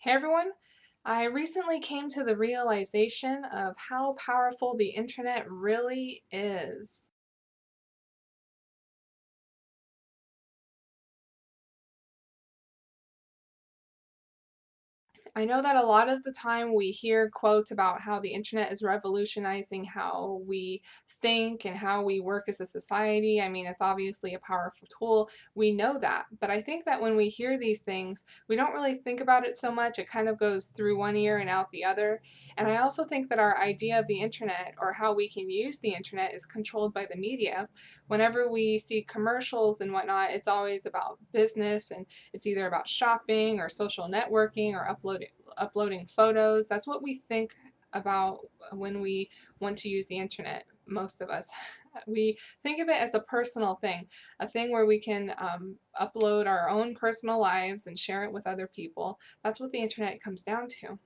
Hey everyone! I recently came to the realization of how powerful the internet really is. I know that a lot of the time we hear quotes about how the internet is revolutionizing how we think and how we work as a society. I mean, it's obviously a powerful tool. We know that. But I think that when we hear these things, we don't really think about it so much. It kind of goes through one ear and out the other. And I also think that our idea of the internet or how we can use the internet is controlled by the media. Whenever we see commercials and whatnot, it's always about business, and it's either about shopping or social networking or uploading photos. That's what we think about when we want to use the internet, most of us. We think of it as a personal thing, a thing where we can upload our own personal lives and share it with other people. That's what the internet comes down to.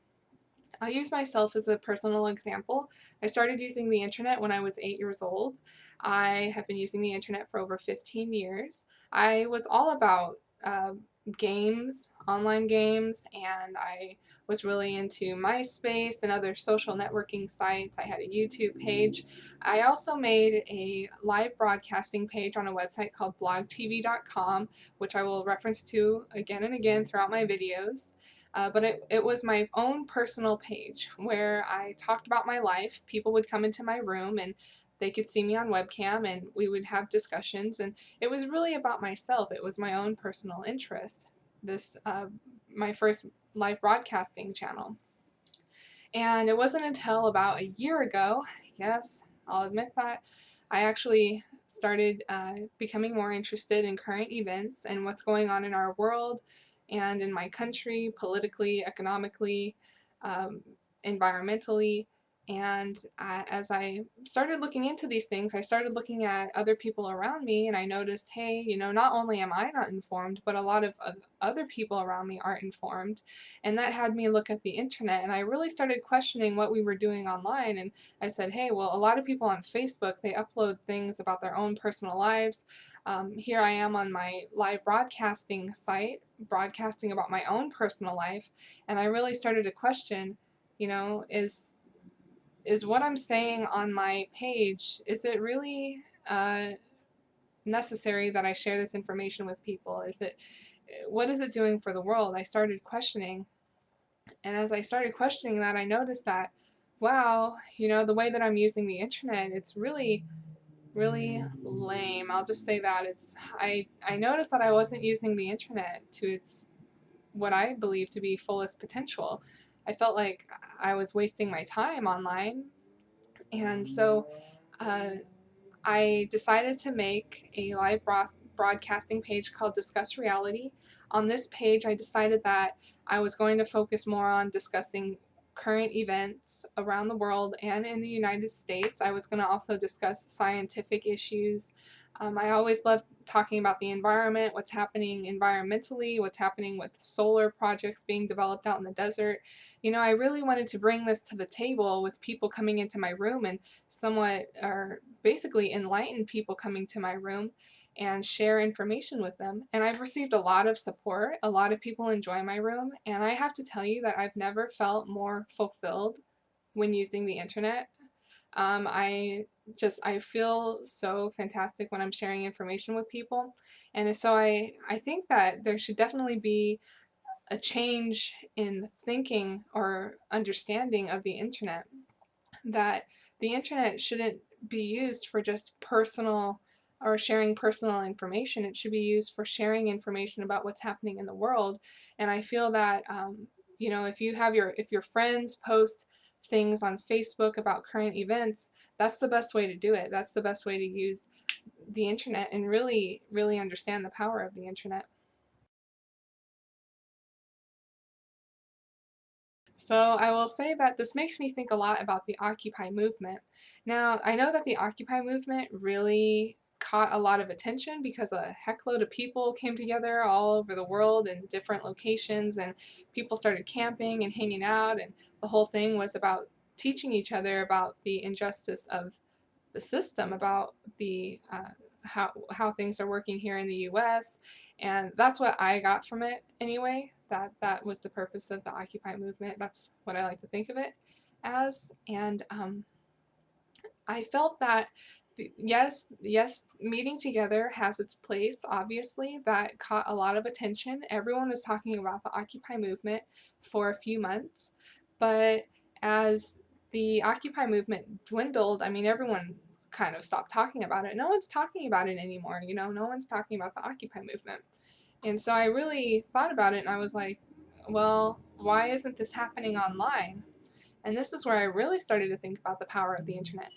I'll use myself as a personal example. I started using the internet when I was 8 years old. I have been using the internet for over 15 years. I was all about uh, games, online games, and I was really into MySpace and other social networking sites. I had a YouTube page. I also made a live broadcasting page on a website called blogtv.com, which I will reference to again and again throughout my videos. But it was my own personal page where I talked about my life. People would come into my room and they could see me on webcam and we would have discussions. And it was really about myself. It was my own personal interest. My first live broadcasting channel. And it wasn't until about a year ago, yes, I'll admit that, I actually started becoming more interested in current events and what's going on in our world and in my country, politically, economically, um, environmentally. And as I started looking into these things, I started looking at other people around me and I noticed, hey, not only am I not informed, but a lot of other people around me aren't informed. And that had me look at the internet and I really started questioning what we were doing online. And I said, hey, well, a lot of people on Facebook, they upload things about their own personal lives. Here I am on my live broadcasting site, broadcasting about my own personal life. And I really started to question, is what I'm saying on my page, is it really necessary that I share this information with people? What is it doing for the world? I started questioning. And as I started questioning that, I noticed that, wow, the way that I'm using the internet, it's really, really lame. I'll just say that. I noticed that I wasn't using the internet to its what I believe to be fullest potential. I felt like I was wasting my time online. And so uh, I decided to make a live broadcasting page called Discuss Reality. On this page, I decided that I was going to focus more on discussing current events around the world and in the United States. I was going to also discuss scientific issues. I always love talking about the environment, what's happening environmentally, what's happening with solar projects being developed out in the desert. I really wanted to bring this to the table with people coming into my room and somewhat, or basically enlighten people coming to my room and share information with them. And I've received a lot of support. A lot of people enjoy my room. And I have to tell you that I've never felt more fulfilled when using the internet. I feel so fantastic when I'm sharing information with people. And so I think that there should definitely be a change in thinking or understanding of the internet, that the internet shouldn't be used for just personal or sharing personal information. It should be used for sharing information about what's happening in the world. And I feel that if your friends post things on Facebook about current events, that's the best way to do it. That's the best way to use the internet and really, really understand the power of the internet. So I will say that this makes me think a lot about the Occupy movement. Now, I know that the Occupy movement really caught a lot of attention because a heckload of people came together all over the world in different locations, and people started camping and hanging out, and the whole thing was about teaching each other about the injustice of the system, about the how things are working here in the U.S. And that's what I got from it anyway. that was the purpose of the Occupy movement. That's what I like to think of it as. And I felt that yes, meeting together has its place. Obviously, that caught a lot of attention. Everyone was talking about the Occupy movement for a few months, but as the Occupy movement dwindled, I mean, everyone kind of stopped talking about it. No one's talking about it anymore. You know, no one's talking about the Occupy movement. And so I really thought about it, and I was like, well, why isn't this happening online? And this is where I really started to think about the power of the internet.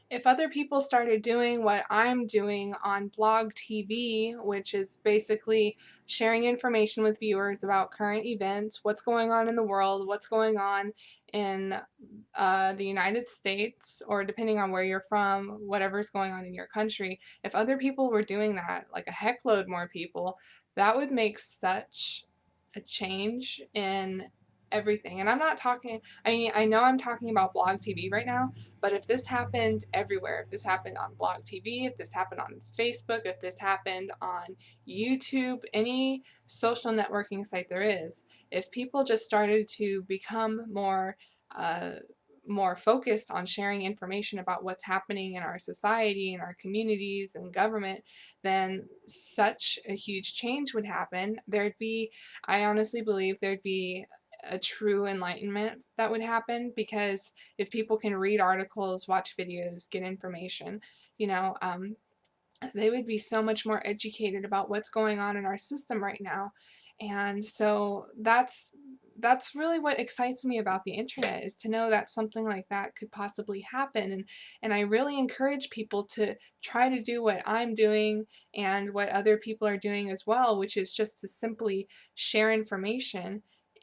If other people started doing what I'm doing on blog TV, which is basically sharing information with viewers about current events, what's going on in the world, what's going on in the United States, or depending on where you're from, whatever's going on in your country, if other people were doing that, like a heckload more people, that would make such a change in everything. And I'm not talking, I mean, I know I'm talking about blog TV right now, but if this happened everywhere, if this happened on blog TV, if this happened on Facebook, if this happened on YouTube, any social networking site there is, if people just started to become uh, more focused on sharing information about what's happening in our society, in our communities, and government, then such a huge change would happen. I honestly believe there'd be a true enlightenment that would happen, because if people can read articles, watch videos, get information, you know, they would be so much more educated about what's going on in our system right now. And so that's really what excites me about the internet, is to know that something like that could possibly happen. And I really encourage people to try to do what I'm doing and what other people are doing as well, which is just to simply share information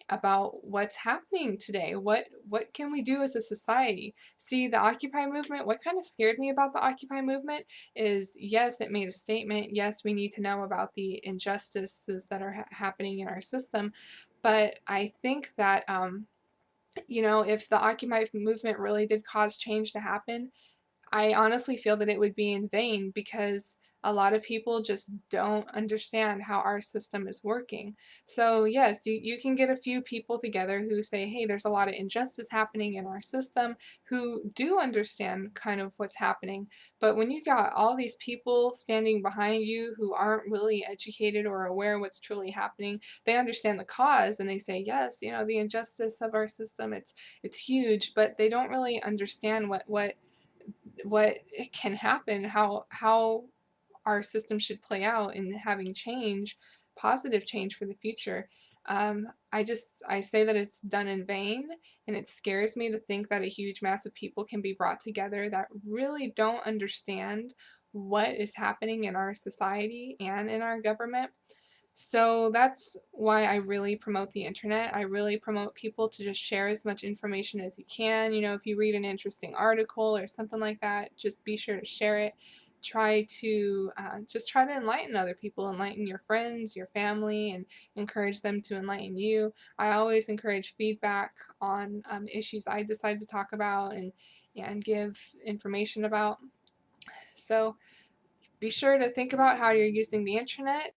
about what's happening today. What can we do as a society? See, the Occupy movement, what kind of scared me about the Occupy movement is, yes, it made a statement. Yes, we need to know about the injustices that are happening in our system. But I think that, if the Occupy movement really did cause change to happen, I honestly feel that it would be in vain, because a lot of people just don't understand how our system is working. So, yes, you can get a few people together who say, hey, there's a lot of injustice happening in our system, who do understand kind of what's happening. But when you got all these people standing behind you who aren't really educated or aware of what's truly happening, they understand the cause and they say, yes, the injustice of our system, it's huge, but they don't really understand what can happen, how our system should play out in having change, positive change for the future. I say that it's done in vain, and it scares me to think that a huge mass of people can be brought together that really don't understand what is happening in our society and in our government. So that's why I really promote the internet. I really promote people to just share as much information as you can. If you read an interesting article or something like that, just be sure to share it. Try to enlighten other people, enlighten your friends, your family, and encourage them to enlighten you. I always encourage feedback on issues I decide to talk about and give information about. So be sure to think about how you're using the internet.